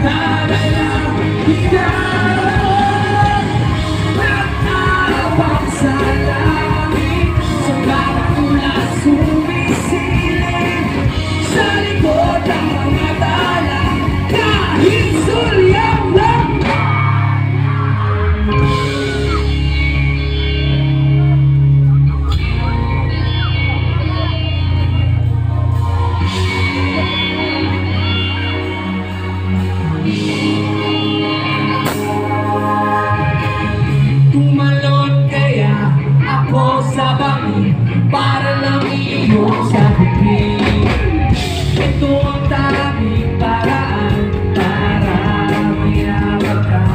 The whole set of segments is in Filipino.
nagdadala, ikaw nag-aabang sa langit, sa bawat ulas sumisilip, sa likod ng mga tala, kahit sulyap lang. Tumalon kaya ako sa bangin para lang iyong sagutin. Ito ang tanging paraan para mayabag ka.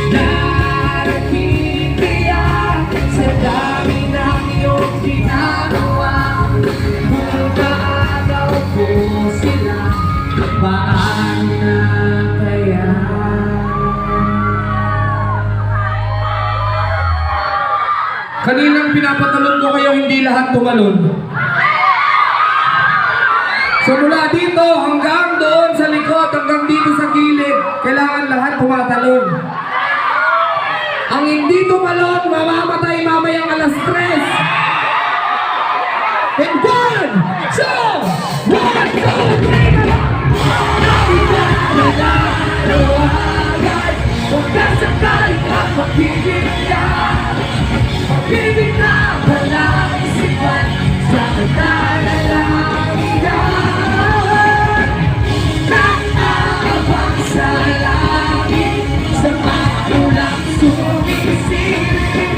Narating kaya sa dami ng iyong ginagawa, kung kaagaw ko sila, paano na kaya? Kaninang pinapatalon ko kayo, hindi lahat tumalon. So mula dito hanggang doon sa likod, hanggang dito sa gilid, kailangan lahat tumatalon. Ang hindi tumalon, mamamatay mamayang alas 3. And 1, 2, 1, 2, 3, huwag ka sakaling at magkikita. Pag-ibig na walang isipan, sa nagdadalagihan, nag-aabang sa langit, sa magulang sumisilip,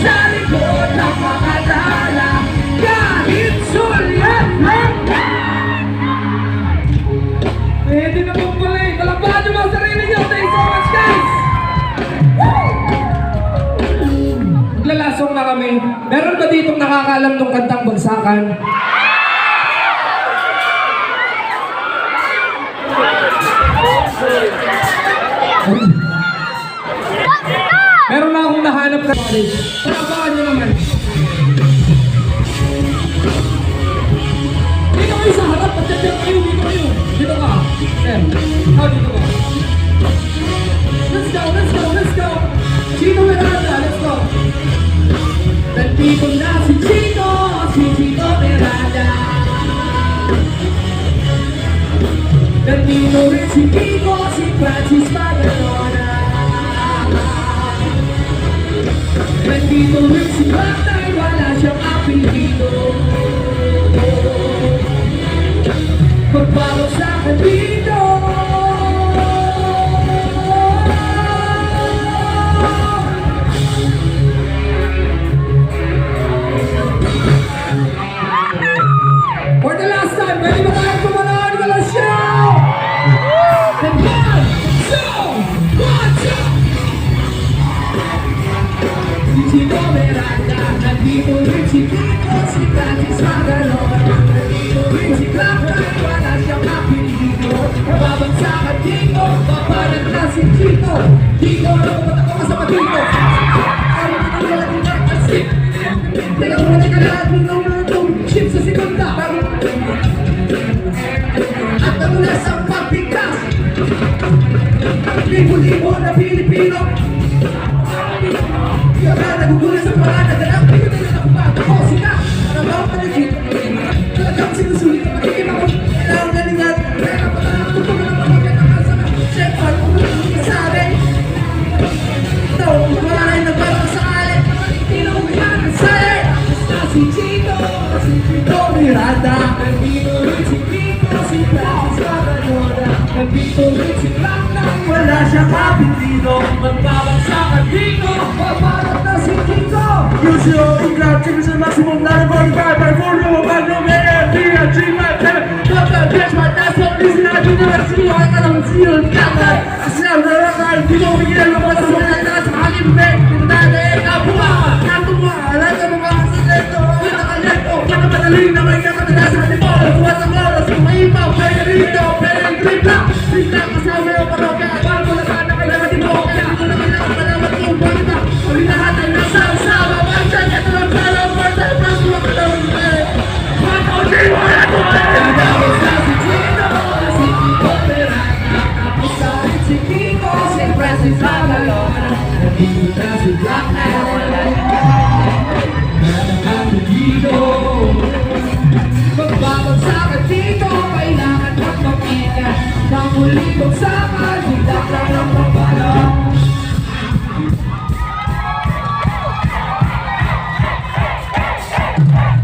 sa likod ng mga tala, kahit sulyap lang. Pwede na pong pala eh. Kalabahan nyo mga sarili nyo. Thanks so much, guys! Maglalasong na kami. Meron ba ditong nakakalam ng kantang Bagsakan? Meron na akong nahanap ka. Kalabahan nyo naman. Dito kayo sa harap. Pagkakit kayo. Dito kayo. Dito ka. Dito ka. Let's go, let's go, let's go. Chino Miranda, let's go. Nandito na si Chino Miranda. Nandito rin si Kiko, si Francis Magalona. Nandito rin si Batay, wala siyang apelido. Magbago sa akin dito. For the last time, ready ba tayo kumalaan ka lang siya? And 1, 2, 1, 2. Si Chino Miranda, nandito rin si Kiko, si Francis Magalona. Nandito rin si Clapton, wala siyang apelido. Babagsakan Kiko, papalag na si Chito. Kiko, nakumat ako ka sa matito. Ayaw ko nang lalagin ng asip. Teka mo na lahat ng number 2 ship sa segunda. At nagulas ang pagpigkas. Libo-libo na Pilipino. Kaya nagugulas ang parada. Dalang hindi ko na nakapag. Ako sila, narabaw ka na dito. Talagang sinusulit ang magiging ako. Kailangan galingan. Kaya kapag tutulong ang magiging nakasama. Siyempre, kung ano yung masabi. Ito, wala na yung nagbalang sa alit. Hindi na umiyan ang salit. Basta si Chino Miranda. Nandito rin si Kiko, si Francis Magalona. Nandito rin si Clapton, wala siyang apelido. Magbabagsakan dito, papalat na si Kiko. Lucio, Inglaterra, Chicken sa maximum 9.5 by 4 room, Magnum, AFD, at G57. Total benchmark, that's what is in our university. Ay ka lang siyo, kakay. Kasi na, narakay, di mo bigyan ng mga sumunay na sa halim, beg. Dito tayo na ikabuha. Natuwa, alam ka mga kasalento. Nakalento, pagkabadaling na may kakadalasan. Di mo, nasuwas ang oras, kumaipaw, kaya rito, pero yung tripla. Tripla, kasama yung parokya. Para mo na sana kailangan di mo. Kaya dito na kailangan malamat kung bakit na. Kami lahat ay nasa usawa. Wagsan, ito lang pala, first time, first time, first time. Wag ko, di mo na ito. Nagdawin sa si Chino, si Kiko. Pupunta sa Black Nakakano dito Magbabagsak ka dito Kailangan magpapika Nang muling bagsakan Hilak lang ng babala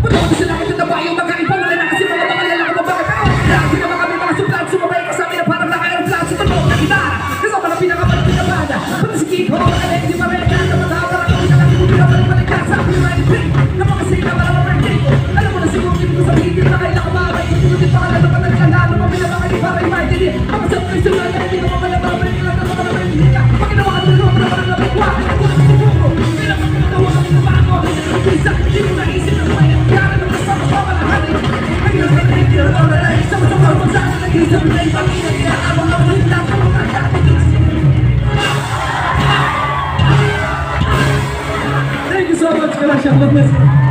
Pagkakot sila kayo na bayo Magkaiba wala na kasi mga lalaki na bakit Lagi naman kami mga suplan Sumabay ka sa amin na parang naka-aeroplan Sa tulog na kita Kasama na pinakabalik na banda Pati si Kiko Hindi pa rin kaya matawa Ako pinakalimutin ako ng maligyan Sa akin yung mga break Na mga sila para ma-birthday ko Alam mo na siguro hindi ko sabihin na kailangan kumabay Hindi pa kalalo ka naglalalo Mamila mga iba kay Martin Mga surprise yung mga hindi ko makalababay Kailangan ka makalabay hindi ka Pagkinawa ka nilo Para parang nabigwa Ako na siguro Kailangan ka nagawa kami na bago Isa hindi ko naisip na may nangyari Nang kasama ko ka na hari Ngayon ka na hindi na malalay Sama-sama mo sa akin nag-isip na ipangina Kinaabang ako ng lahat ng mga dati Thank you so much. Gracias.